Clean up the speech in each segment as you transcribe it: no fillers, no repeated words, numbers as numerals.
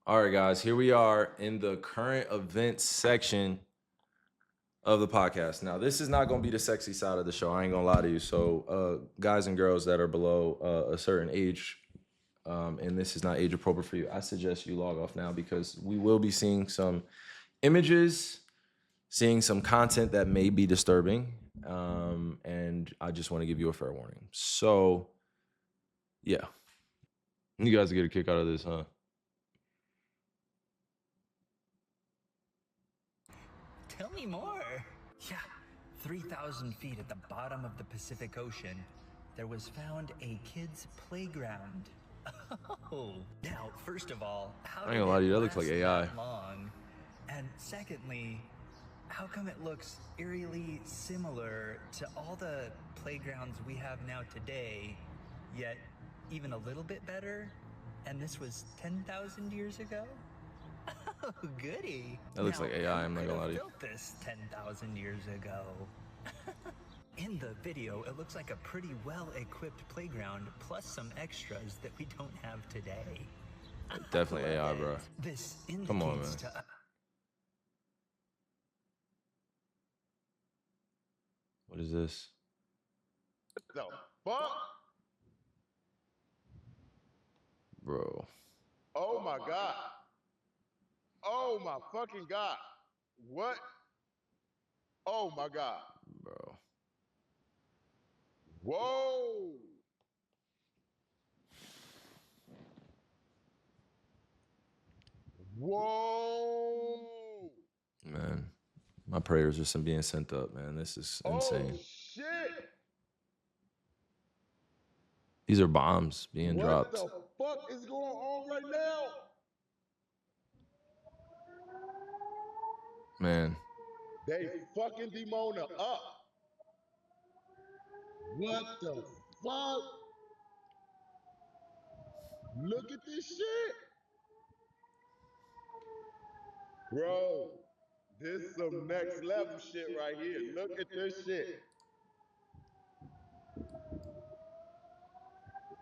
All right, guys, here we are in the current events section of the podcast. Now, this is not going to be the sexy side of the show. I ain't going to lie to you. So, guys and girls that are below a certain age, and this is not age appropriate for you, I suggest you log off now because we will be seeing some images, seeing some content that may be disturbing, and I just want to give you a fair warning. So, yeah, you guys get a kick out of this, huh? Tell me more. Yeah, 3,000 feet at the bottom of the Pacific Ocean, there was found a kid's playground. Oh, now, first of all, how I ain't gonna lie to you, that looks like last AI. that long? And secondly, how come it looks eerily similar to all the playgrounds we have now today, yet even a little bit better? And this was 10,000 years ago? Oh, goody. That looks like AI, I'm not gonna lie to you. Built this 10,000 years ago. In the video, it looks like a pretty well-equipped playground, plus some extras that we don't have today. Definitely AI, bro. This Come on, indicates man. to What is this? The fuck? Bro. Oh my god. Oh my fucking god. What? Oh my god. Bro. Whoa. Whoa. Man. My prayers are some being sent up, man. This is insane. Oh shit. These are bombs being dropped. What the fuck is going on right now? Man. They fucking Demona up. What the fuck? Look at this shit. Bro, this is some next level shit right here. Look at this shit.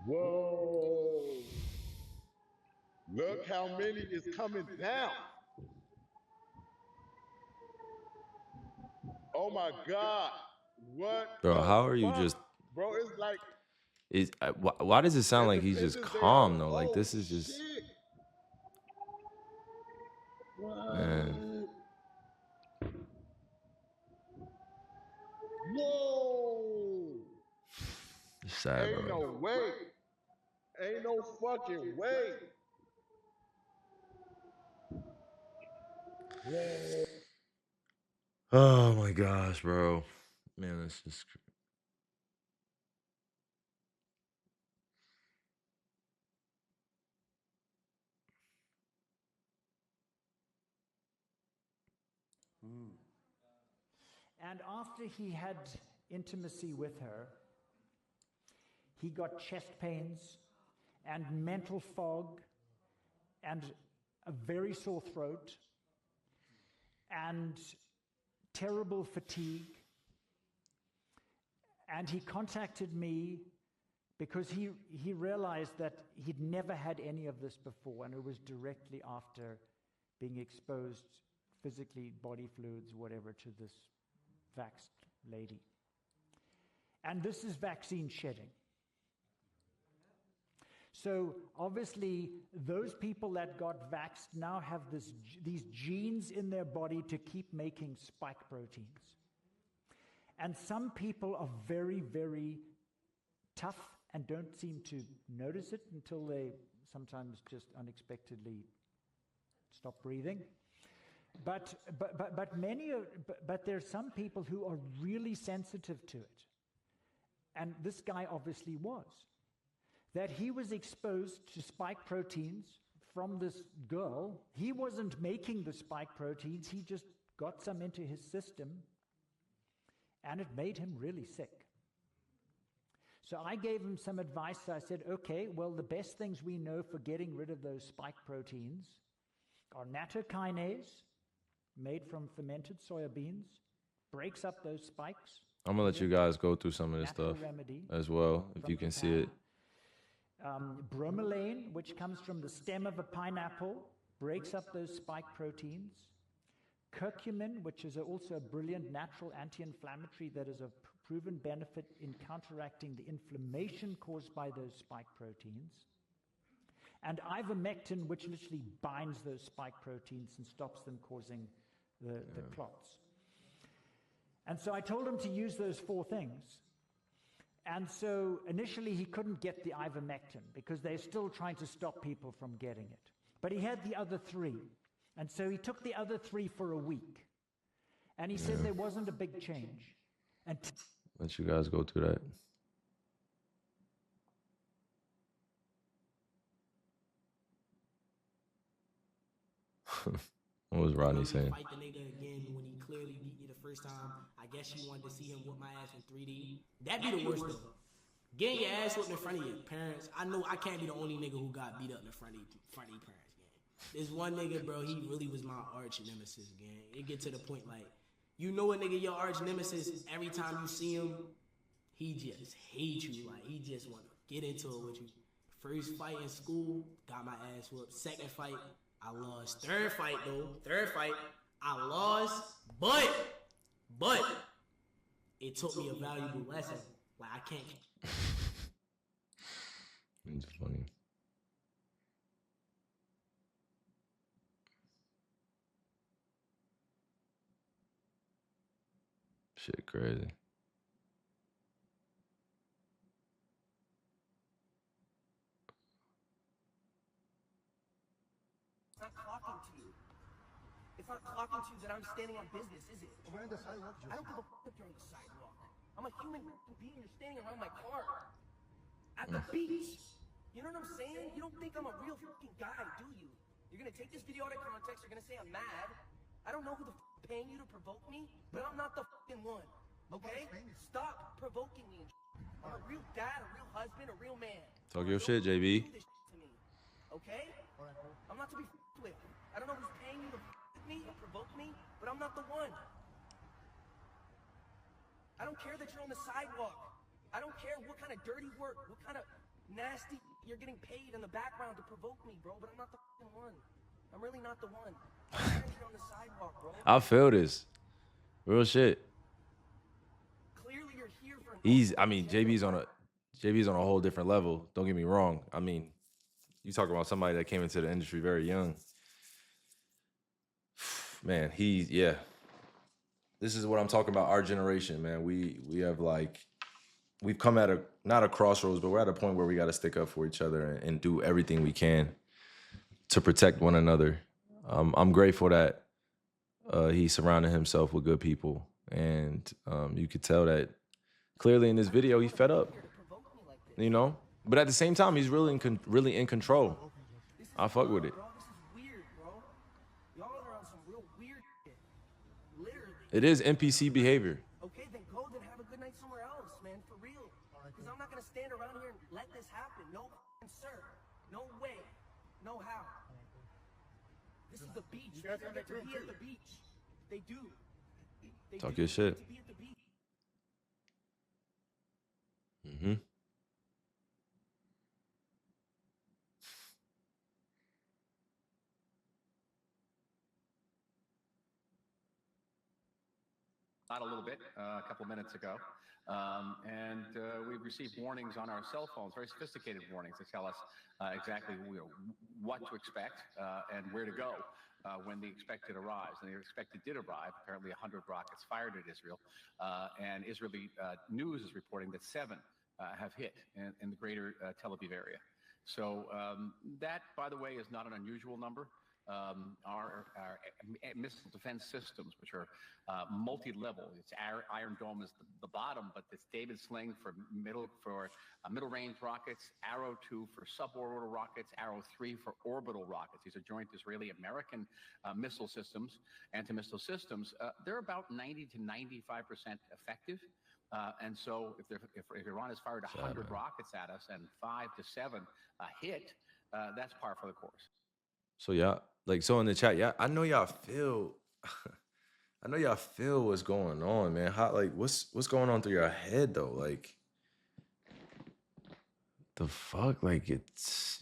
Whoa. Look how many is coming down. Oh my God. What? Bro, how are you fuck? just... Bro, it's like... why does it sound like he's just calm, though? Like, this is just... Shit. Man. Whoa. It's sad, Ain't bro. no way. Ain't no fucking way. Whoa. Oh, my gosh, bro. Man, it's just... And after he had intimacy with her, he got chest pains and mental fog and a very sore throat and terrible fatigue. And he contacted me because he realized that he'd never had any of this before, and it was directly after being exposed physically, body fluids, whatever, to this vaxxed lady. And this is vaccine shedding. So obviously, those people that got vaxxed now have these genes in their body to keep making spike proteins. And some people are very, very tough and don't seem to notice it until they sometimes just unexpectedly stop breathing. But there's some people who are really sensitive to it. And this guy obviously was. That he was exposed to spike proteins from this girl. He wasn't making the spike proteins, he just got some into his system, and it made him really sick. So I gave him some advice. I said, okay, well, the best things we know for getting rid of those spike proteins are nattokinase, made from fermented soya beans, breaks up those spikes. I'm going to let you guys go through some of this stuff as well, if you can see it. Bromelain, which comes from the stem of a pineapple, breaks up those spike proteins. Curcumin, which is also a brilliant natural anti-inflammatory that is a proven benefit in counteracting the inflammation caused by those spike proteins. And ivermectin, which literally binds those spike proteins and stops them causing the clots. And so I told him to use those 4 things. And so initially he couldn't get the ivermectin because they're still trying to stop people from getting it. But he had the other 3. And so he took the other 3 for a week. And he said there wasn't a big change. And let you guys go through that. What was Rodney saying? Fight the nigga again when he clearly beat me the first time. I guess you wanted to see him whoop my ass in 3D. That'd be the worst though. Getting your ass whooped in front of your parents. I know I can't be the only nigga who got beat up in front of your parents, gang. This one nigga, bro, he really was my arch nemesis, gang. It get to the point like, you know a nigga your arch nemesis, every time you see him, he just hates you. Like, he just want to get into it with you. First fight in school, got my ass whooped. Second fight, I lost. Third fight, I lost. But, it taught me a valuable lesson. Like, I can't. It's funny. Shit crazy. It's not clocking to you. It's not clocking to you that I'm standing on business, is it? We're on the sidewalk. I don't give a fuck if you're on the sidewalk. I'm a human being. You're standing around my car. At the beach. You know what I'm saying? You don't think I'm a real fucking guy, do you? You're gonna take this video out of context. You're gonna say I'm mad. I don't know who the fuck is paying you to provoke me, but I'm not the fucking one. Okay? Stop provoking me. I'm a real dad, a real husband, a real man. Talk your shit, JB. Do this to me. Okay? I'm not to be fucked with. I don't know who's paying you to fuck with me or provoke me, but I'm not the one. I don't care that you're on the sidewalk. I don't care what kind of dirty work, what kind of nasty you're getting paid in the background to provoke me, bro, but I'm not the fucking one. I'm really not the one. I don't care that you're on the sidewalk, bro. I feel this. Real shit. Clearly you're here for JB's on a whole different level. Don't get me wrong. I mean, you talk about somebody that came into the industry very young. Man, this is what I'm talking about, our generation, man. We have we've come at not a crossroads, but we're at a point where we got to stick up for each other and do everything we can to protect one another. I'm grateful that he surrounded himself with good people. And you could tell that clearly in this video, he fed up, you know? But at the same time, he's really in control. I fuck with it. Bro, this is weird, bro. Y'all are on some real weird shit. Literally. It is NPC behavior. Okay, then go then have a good night somewhere else, man, for real. Because I'm not going to stand around here and let this happen. No, sir. No way. No how. This is the beach. You guys get to be at the beach. They do. They Talk do your shit. get to be at the beach. Mm-hmm. Not a little bit, a couple minutes ago. We've received warnings on our cell phones, very sophisticated warnings to tell us exactly what to expect and where to go when the expected arrives. And the expected did arrive, apparently 100 rockets fired at Israel. And Israeli news is reporting that 7 have hit in the greater Tel Aviv area. So that, by the way, is not an unusual number. Our missile defense systems, which are multi-level. It's Iron Dome is the bottom, but it's David Sling for middle range rockets, Arrow 2 for suborbital rockets, Arrow 3 for orbital rockets. These are joint Israeli-American missile systems, anti-missile systems. They're about 90 to 95% effective. And so if Iran has fired 100 rockets at us and 5 to 7 hit, that's par for the course. So so in the chat, I know y'all feel what's going on, man. What's going on through your head though? Like the fuck? Like it's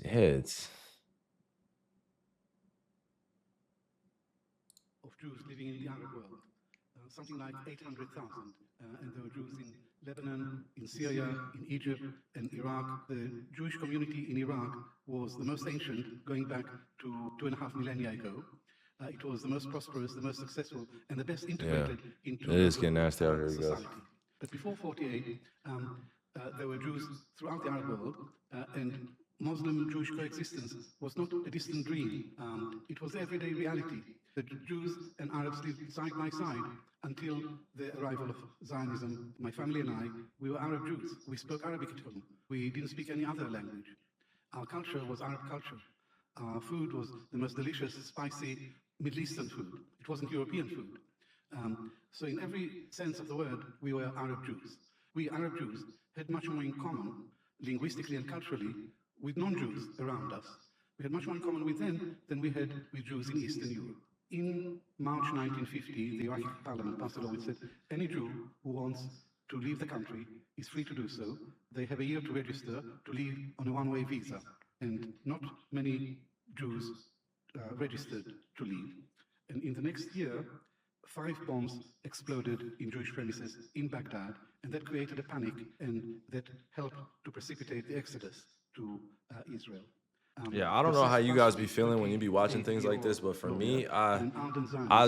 of Jews living in the Arab world, something like 800,000. And there were Jews in Lebanon, in Syria, in Egypt, and Iraq. The Jewish community in Iraq was the most ancient, going back to 2.5 millennia ago. It was the most prosperous, the most successful, and the best integrated into it is getting nasty out here, society. guys. But before 48, there were Jews throughout the Arab world, and Muslim-Jewish coexistence was not a distant dream. It was everyday reality. The Jews and Arabs lived side by side until the arrival of Zionism. My family and I, we were Arab Jews. We spoke Arabic at home. We didn't speak any other language. Our culture was Arab culture. Our food was the most delicious, spicy Middle Eastern food. It wasn't European food. So in every sense of the word, we were Arab Jews. We Arab Jews had much more in common, linguistically and culturally, with non-Jews around us. We had much more in common with them than we had with Jews in Eastern Europe. In March 1950, the Iraqi parliament passed a law which said any Jew who wants to leave the country is free to do so. They have a year to register to leave on a one-way visa. And not many Jews registered to leave. And in the next year, 5 bombs exploded in Jewish premises in Baghdad, and that created a panic, and that helped to precipitate the exodus to Israel. Yeah, I don't know how you guys be feeling when you be watching things like this, but for me, I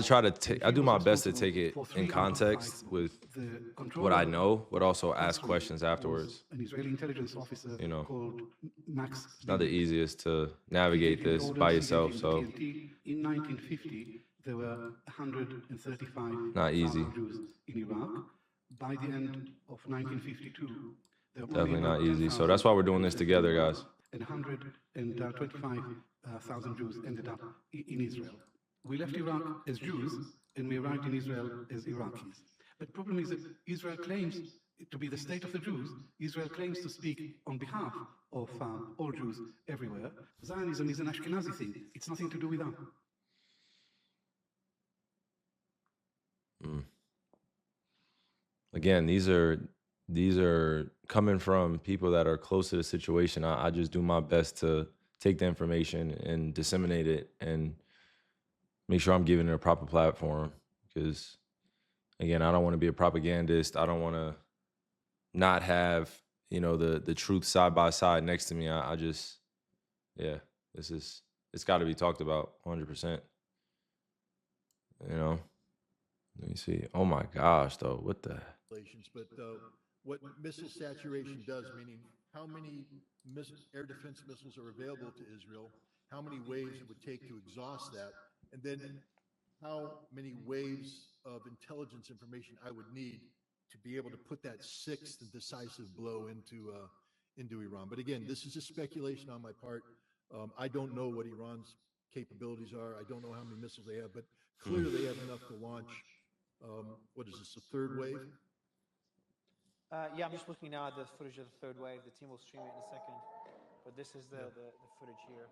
try to I do my best to take it in context with what I know, but also ask questions afterwards. An Israeli intelligence officer You know, called Max. it's not the easiest to navigate this by yourself, so In 1950, there were 135,000 not easy. Jews in Iraq. By the end of 1952, there were Definitely not only easy. 10,000 So that's why we're doing this together, guys. And 125,000 Jews ended up in Israel. We left Iraq as Jews, and we arrived in Israel as Iraqis. But the problem is that Israel claims to be the state of the Jews. Israel claims to speak on behalf of all Jews everywhere. Zionism is an Ashkenazi thing. It's nothing to do with us. Again, these are coming from people that are close to the situation. I just do my best to take the information and disseminate it and make sure I'm giving it a proper platform. Because again, I don't want to be a propagandist. I don't want to not have, you know, the truth side by side next to me. I just, yeah, it's got to be talked about 100%. You know, let me see. Oh my gosh, though, what the? But what missile saturation does, meaning how many air defense missiles are available to Israel, how many waves it would take to exhaust that, and then how many waves of intelligence information I would need to be able to put that sixth and decisive blow into Iran. But again, this is just speculation on my part. I don't know what Iran's capabilities are. I don't know how many missiles they have, but clearly they have enough to launch. What is this, the third wave? Yeah, I'm just looking now at the footage of the third wave. The team will stream it in a second, but this is the footage here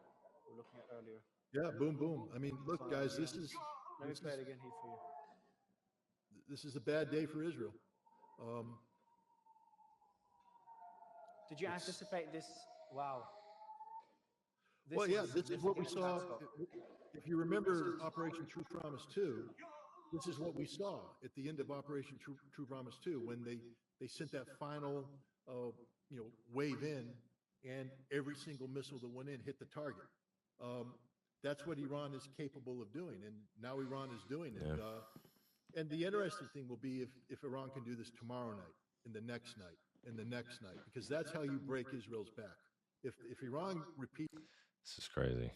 we're looking at earlier. Yeah, boom, boom. I mean, look, guys, Let me play it again here for you. This is a bad day for Israel. Did you anticipate this? Wow. Well, yeah, this is what we saw. If you remember Operation True Promise 2, this is what we saw at the end of Operation True Promise 2 when they sent that final, wave in, and every single missile that went in hit the target. That's what Iran is capable of doing, and now Iran is doing it. Yeah. And the interesting thing will be if Iran can do this tomorrow night, and the next night, and the next night, because that's how you break Israel's back. If Iran repeats. This is crazy.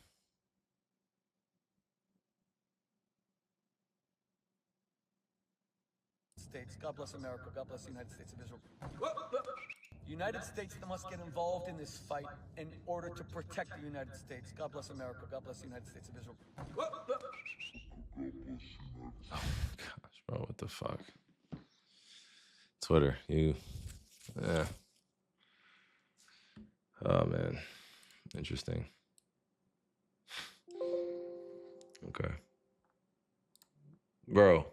States. God bless America. God bless the United States of Israel. The United States must get involved in this fight in order to protect the United States. God bless America. God bless the United States of Israel. Oh gosh, bro, what the fuck? Twitter, yeah. Oh man, interesting. Okay, bro.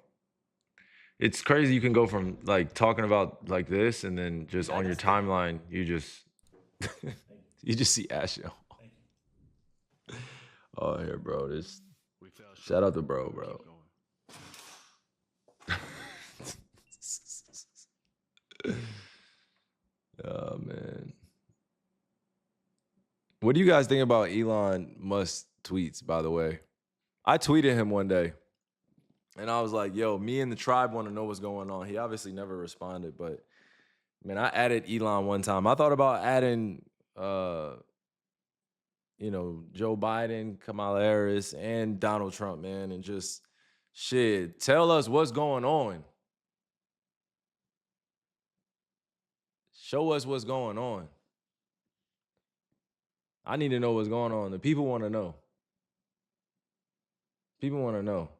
It's crazy you can go from like talking about like this and then just on your timeline you just you just see Ashton. Oh here, bro. Shout out to bro. Oh, man. What do you guys think about Elon Musk's tweets, by the way? I tweeted him one day, and I was like, yo, me and the tribe want to know what's going on. He obviously never responded, but, man, I added Elon one time. I thought about adding, Joe Biden, Kamala Harris, and Donald Trump, man, and just, shit, tell us what's going on. Show us what's going on. I need to know what's going on. The people want to know. People want to know.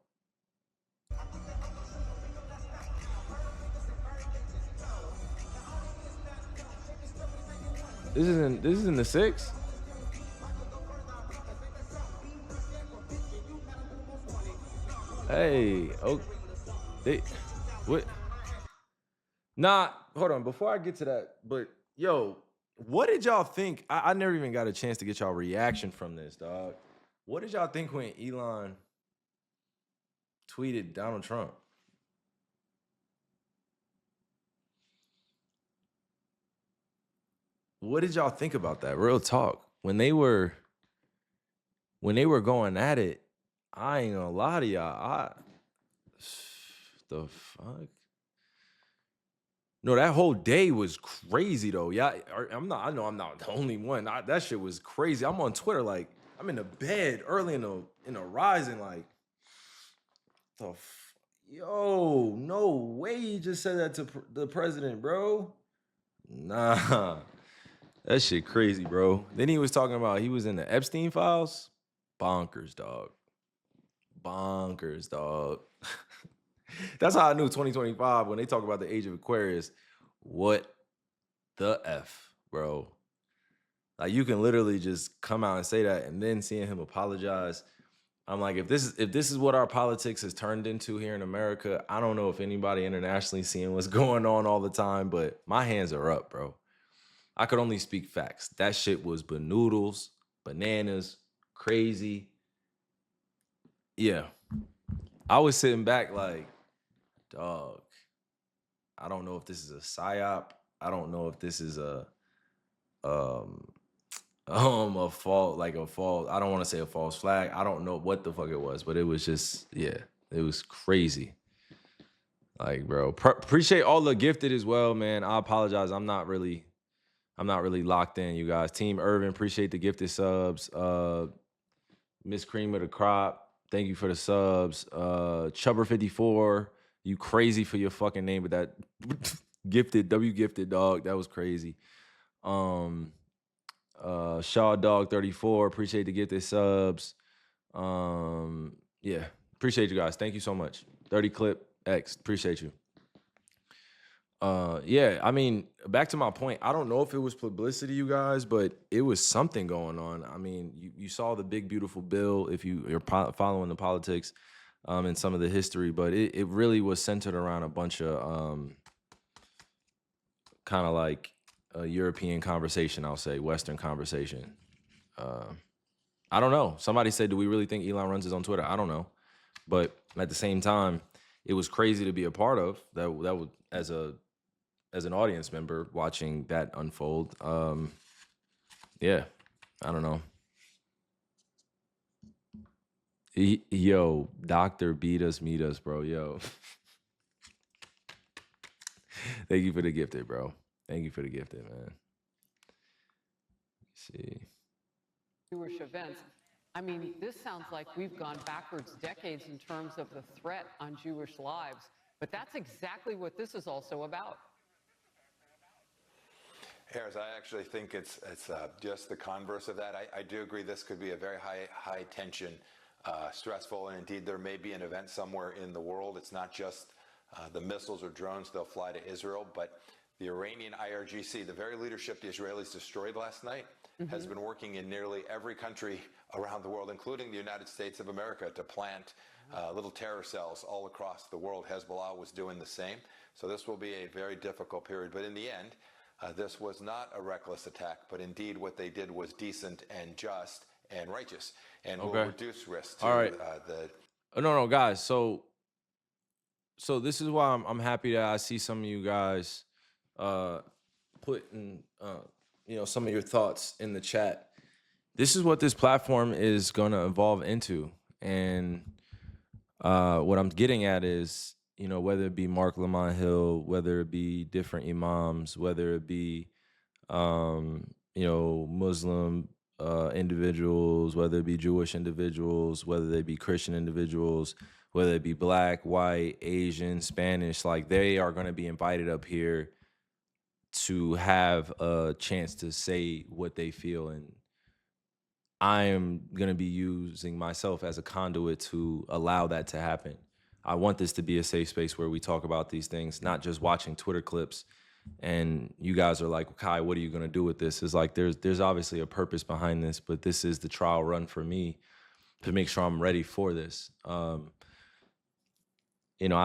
This is in the 6th? Hey, what? Nah, hold on. Before I get to that, but yo, what did y'all think? I never even got a chance to get y'all reaction from this, dog. What did y'all think when Elon tweeted Donald Trump? What did y'all think about that? Real talk. When they were going at it, I ain't gonna lie to y'all. The fuck? No, that whole day was crazy though. Yeah, I know I'm not the only one. That shit was crazy. I'm on Twitter, like, I'm in the bed early in the rising, like, yo, no way you just said that to the president, bro. Nah, that shit crazy, bro. Then he was talking about he was in the Epstein files. Bonkers, dog. Bonkers, dog. That's how I knew 2025 when they talk about the age of Aquarius. What the F, bro? Like, you can literally just come out and say that, and then seeing him apologize. I'm like, if this is what our politics has turned into here in America, I don't know if anybody internationally seeing what's going on all the time, but my hands are up, bro. I could only speak facts. That shit was banoodles, bananas, crazy. Yeah. I was sitting back like, dog, I don't know if this is a psyop. I don't know if this is a fault, like a false, I don't want to say a false flag. I don't know what the fuck it was, but it was just, yeah, it was crazy. Like, bro, appreciate all the gifted as well, man. I apologize. I'm not really locked in, you guys. Team Irving, appreciate the gifted subs. Miss Cream of the Crop, thank you for the subs. Chubber54, you crazy for your fucking name, but that gifted, gifted, dog, that was crazy. Shaw Dog 34, appreciate the gifted subs. Yeah, appreciate you guys. Thank you so much. 30 Clip X, appreciate you. Yeah, I mean, back to my point, I don't know if it was publicity, you guys, but it was something going on. I mean, you saw the big, beautiful bill if you're following the politics and some of the history, but it really was centered around a bunch of kind of like a European conversation, I'll say, Western conversation. I don't know. Somebody said, do we really think Elon runs his own Twitter? I don't know. But at the same time, it was crazy to be a part of. That would, as an audience member watching that unfold. Yeah, I don't know. Yo, Doctor Beat Us, Meet Us, bro. Yo. Thank you for the gifted, bro. Thank you for the gifted, man. Let's see. Jewish events. I mean, this sounds like we've gone backwards decades in terms of the threat on Jewish lives, but that's exactly what this is also about. Harris, I actually think it's just the converse of that. I do agree this could be a very high tension, stressful, and indeed there may be an event somewhere in the world. It's not just the missiles or drones they'll fly to Israel, but the Iranian IRGC, the very leadership the Israelis destroyed last night, has been working in nearly every country around the world, including the United States of America, to plant little terror cells all across the world. Hezbollah was doing the same. So this will be a very difficult period. But in the end, this was not a reckless attack, but indeed what they did was decent and just and righteous, and will reduce risk to all right. the... No, guys. So So this is why I'm happy that I see some of you guys putting some of your thoughts in the chat. This is what this platform is going to evolve into, and what I'm getting at is, whether it be Mark Lamont Hill, whether it be different imams, whether it be Muslim individuals, whether it be Jewish individuals, whether they be Christian individuals, whether it be Black, white, Asian, Spanish, like they are going to be invited up here to have a chance to say what they feel. And I am going to be using myself as a conduit to allow that to happen. I want this to be a safe space where we talk about these things, not just watching Twitter clips and you guys are like, Kai, what are you going to do with this? It's like there's obviously a purpose behind this, but this is the trial run for me to make sure I'm ready for this. I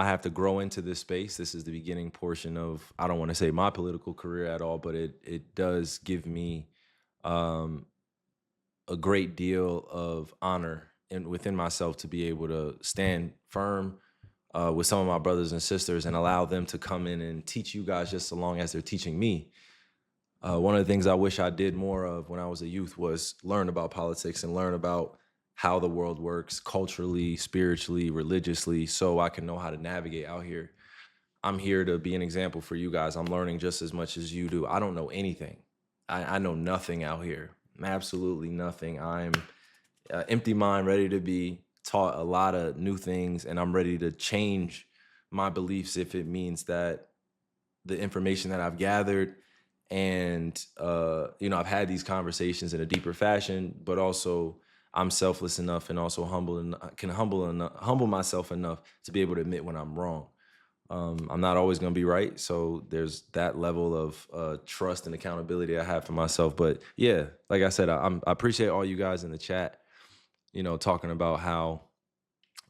have to grow into this space. This is the beginning portion of, I don't want to say my political career at all, but it does give me a great deal of honor within myself to be able to stand firm with some of my brothers and sisters and allow them to come in and teach you guys just as long as they're teaching me. One of the things I wish I did more of when I was a youth was learn about politics and learn about how the world works culturally, spiritually, religiously, so I can know how to navigate out here. I'm here to be an example for you guys. I'm learning just as much as you do. I don't know anything. I know nothing out here. Absolutely nothing. I'm empty mind, ready to be taught a lot of new things, and I'm ready to change my beliefs if it means that the information that I've gathered and I've had these conversations in a deeper fashion, but also I'm selfless enough and also can humble myself enough to be able to admit when I'm wrong. I'm not always going to be right, so there's that level of trust and accountability I have for myself. But yeah, like I said, I appreciate all you guys in the chat, talking about how,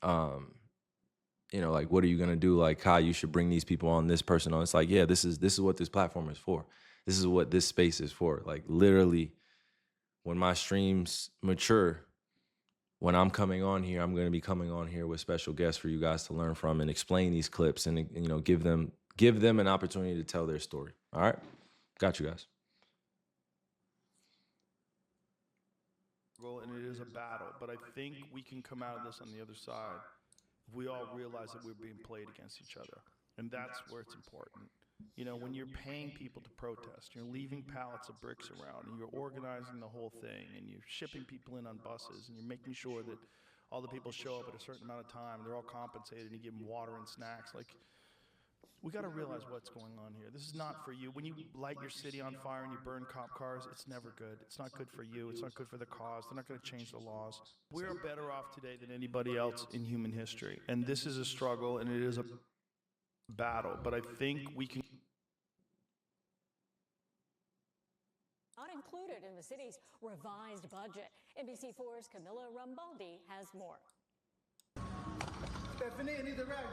like, what are you going to do? Like, how you should bring these people on, this person on. It's like, yeah, this is what this platform is for. This is what this space is for. Like, literally, when my streams mature, when I'm coming on here, I'm going to be coming on here with special guests for you guys to learn from and explain these clips and, give them an opportunity to tell their story. All right? Got you guys. And it is a battle, but I think we can come out of this on the other side if we all realize that we're being played against each other. And that's where it's important. When you're paying people to protest, you're leaving pallets of bricks around, and you're organizing the whole thing, and you're shipping people in on buses, and you're making sure that all the people show up at a certain amount of time, they're all compensated, and you give them water and snacks. Like, we got to realize what's going on here. This is not for you. When you light your city on fire and you burn cop cars, it's never good. It's not good for you. It's not good for the cause. They're not going to change the laws. We're better off today than anybody else in human history. And this is a struggle, and it is a battle. But I think we can. Not included in the city's revised budget. NBC4's Camilla Rambaldi has more. Stephanie, I need the rag.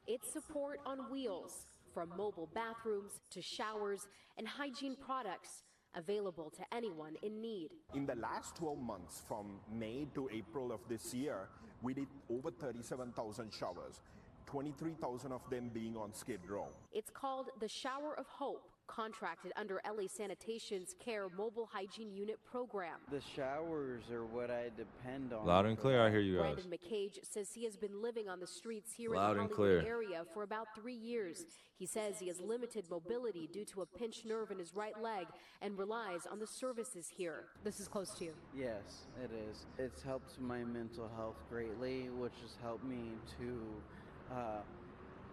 It's support on wheels, from mobile bathrooms to showers and hygiene products available to anyone in need. In the last 12 months, from May to April of this year, we did over 37,000 showers, 23,000 of them being on Skid Row. It's called the Shower of Hope, contracted under LA Sanitation's CARE Mobile Hygiene Unit program. The showers are what I depend on. Loud and clear, I hear you guys. Brandon McCage says he has been living on the streets here Loud in and the Hollywood clear. area for about 3 years. He says he has limited mobility due to a pinched nerve in his right leg and relies on the services here. This is close to you. Yes, it is. It's helped my mental health greatly, which has helped me to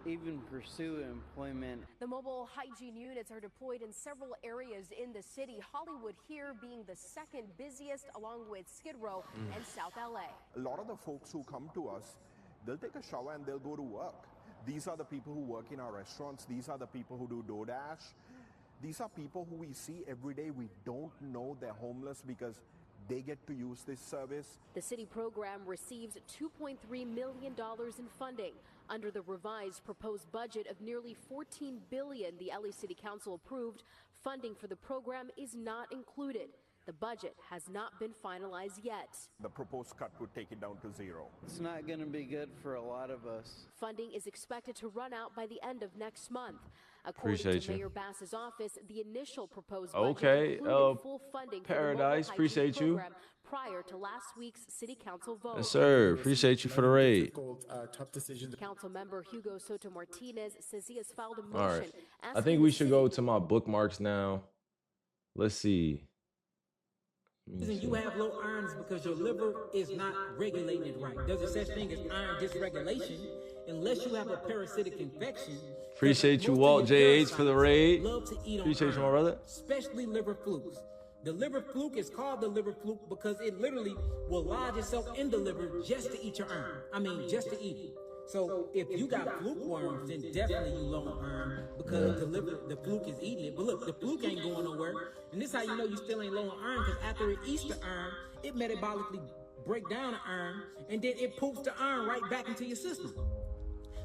even pursue employment. The mobile hygiene units are deployed in several areas in the city, Hollywood here being the second busiest, along with Skid Row and South LA. A lot of the folks who come to us, they'll take a shower and they'll go to work. These are the people who work in our restaurants. These are the people who do DoorDash. These are people who we see every day. We don't know they're homeless because they get to use this service. The city program receives $2.3 million in funding. Under the revised proposed budget of nearly $14 billion the LA City Council approved, funding for the program is not included. The budget has not been finalized yet. The proposed cut would take it down to zero. It's not going to be good for a lot of us. Funding is expected to run out by the end of next month. According Appreciate to you. Mayor Bass's office, the initial proposed budget Okay, included full funding for the mobile Paradise, hygiene appreciate you. program prior to last week's city council vote. Yes, sir. Appreciate you for the raid. Tough decisions. Council member Hugo Soto Martinez says he has filed a All motion. right. I think we should go to my bookmarks now. Let's see. reason you have low iron is because your liver is not regulating it right. There's a such thing as iron dysregulation unless you have a parasitic infection. Appreciate you, Walt JH, for the raid. Love to eat on Appreciate you, iron, my brother. especially liver flukes. The liver fluke is called the liver fluke because it literally will lodge itself in the liver just to eat your iron. I mean, just to eat it. So if you got fluke worms, then definitely you low on iron because the fluke is eating it. But look, the fluke ain't going nowhere. And this is how you know you still ain't low on iron, because after it eats the iron, it metabolically break down the iron, and then it poops the iron right back into your system.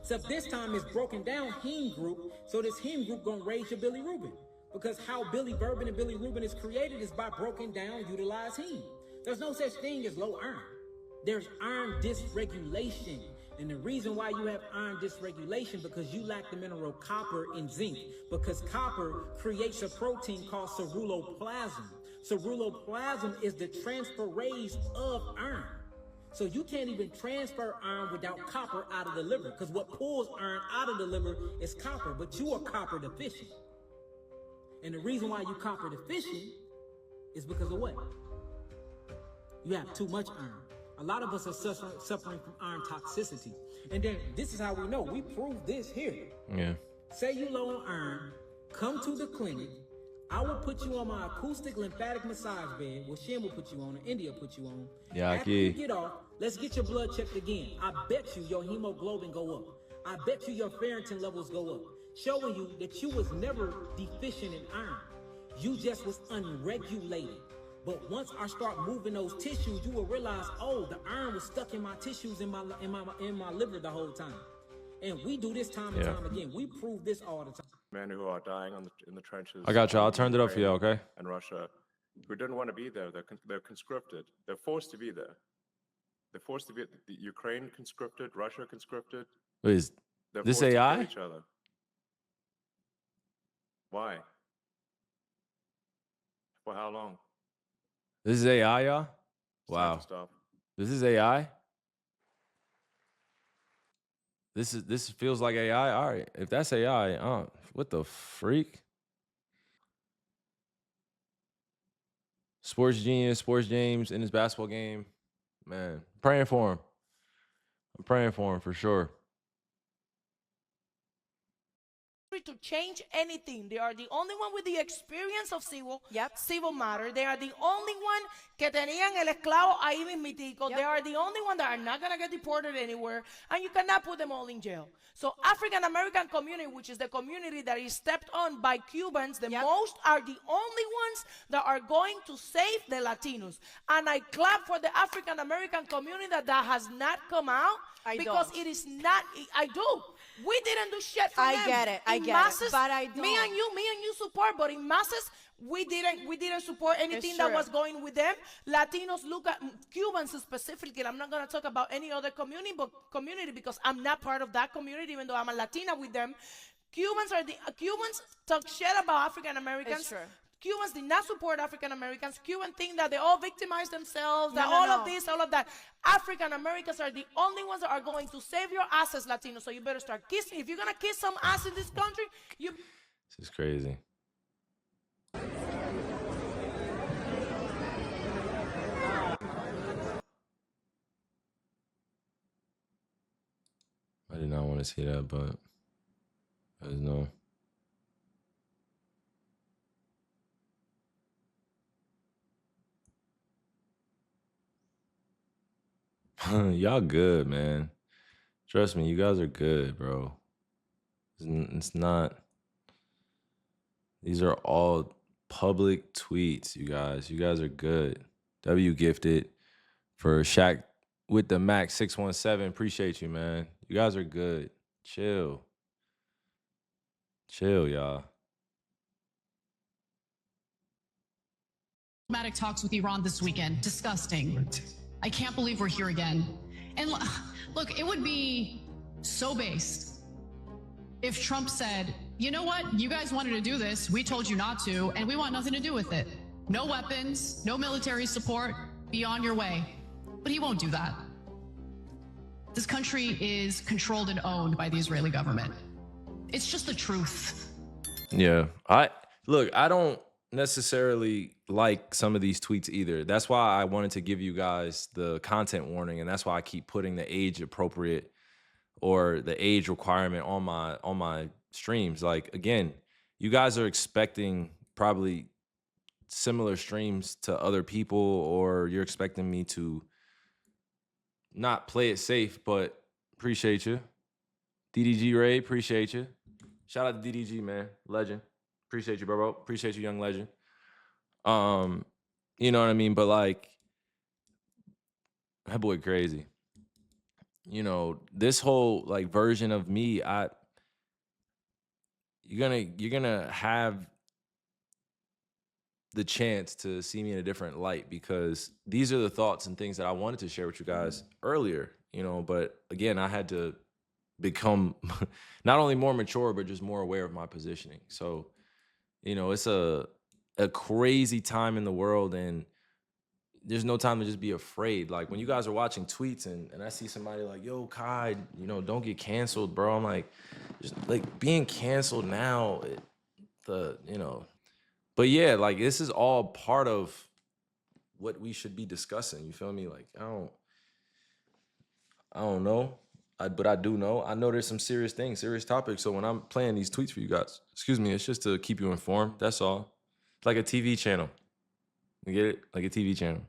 So this time it's broken down heme group, so this heme group gonna raise your bilirubin. Because how Billy Bourbon and bilirubin is created is by broken down, utilized heme. There's no such thing as low iron. There's iron dysregulation. And the reason why you have iron dysregulation because you lack the mineral copper and zinc. Because copper creates a protein called ceruloplasm. Ceruloplasm is the transferase of iron. So you can't even transfer iron without copper out of the liver. Because what pulls iron out of the liver is copper, but you are copper deficient. And the reason why you copper deficient is because of what? You have too much iron. A lot of us are suffering from iron toxicity. And then this is how we know. We prove this here. Yeah. Say you low on iron, come to the clinic. I will put you on my acoustic lymphatic massage bed. Well, Shem will put you on, or India will put you on. Yeah, After you get off, let's get your blood checked again. I bet you your hemoglobin go up. I bet you your ferritin levels go up, showing you that you was never deficient in iron. You just was unregulated. But once I start moving those tissues, you will realize, oh, the iron was stuck in my tissues in my liver the whole time. And we do this time and time again. We prove this all the time. Men who are dying in the trenches. I got you. I'll turn it up for you, okay? And Russia, who didn't want to be there. They're conscripted. They're forced to be there. They're forced to be. The Ukraine conscripted. Russia conscripted. Wait, is They're this forced to AI? kill each other. Why? For how long? This is AI, y'all? Wow. Time to stop. This is AI? This feels like AI. All right. If that's AI, what the freak? Sports Genius, Sports James in his basketball game. Man, praying for him. I'm praying for him for sure. To change anything. They are the only one with the experience of civil matter. They are the only one que tenían el esclavo ahí mismitico. They are the only one that are not going to get deported anywhere, and you cannot put them all in jail. So African American community, which is the community that is stepped on by Cubans, the most are the only ones that are going to save the Latinos. And I clap for the African American community that has not come out because it is not. I do. We didn't do shit for them. I get it, but I don't. Me and you support, but in masses, we didn't support anything that was going with them. Latinos look at Cubans specifically. I'm not gonna talk about any other community because I'm not part of that community, even though I'm a Latina with them. Cubans talk shit about African Americans. Cubans did not support African Americans. Cubans think that they all victimize themselves, that all of this, all of that. African Americans are the only ones that are going to save your asses, Latinos. So you better start kissing. If you're going to kiss some ass in this country, you... This is crazy. I did not want to see that, but I just know. Y'all good, man. Trust me, you guys are good, bro. It's not. These are all public tweets, you guys. You guys are good. W gifted for Shaq with the Max 617. Appreciate you, man. You guys are good. Chill. Chill, y'all. diplomatic talks with Iran this weekend. Disgusting. I can't believe we're here again. And look, it would be so based if Trump said, you know what, you guys wanted to do this, we told you not to, and we want nothing to do with it. No weapons, no military support, be on your way. But he won't do that. This country is controlled and owned by the Israeli government. It's just the truth. Yeah. I don't necessarily like some of these tweets either. That's why I wanted to give you guys the content warning, and that's why I keep putting the age appropriate or the age requirement on my streams. Like, again, you guys are expecting probably similar streams to other people, or you're expecting me to not play it safe, but appreciate you. DDG Ray, appreciate you. Shout out to DDG, man. Legend. Appreciate you, bro. Appreciate you, young legend. You know what I mean? But like, that boy crazy. You know, this whole like version of me, you're gonna have the chance to see me in a different light, because these are the thoughts and things that I wanted to share with you guys earlier, you know, but again, I had to become not only more mature, but just more aware of my positioning. So, you know, it's a crazy time in the world, and there's no time to just be afraid. Like, when you guys are watching tweets and I see somebody like, yo, Kai, you know, don't get canceled, bro. I'm like, just like being canceled now, you know. But yeah, like, this is all part of what we should be discussing. You feel me? Like, I don't know. But I do know. I know there's some serious things, serious topics. So when I'm playing these tweets for you guys, excuse me, it's just to keep you informed. That's all. It's like a TV channel. You get it? Like a TV channel.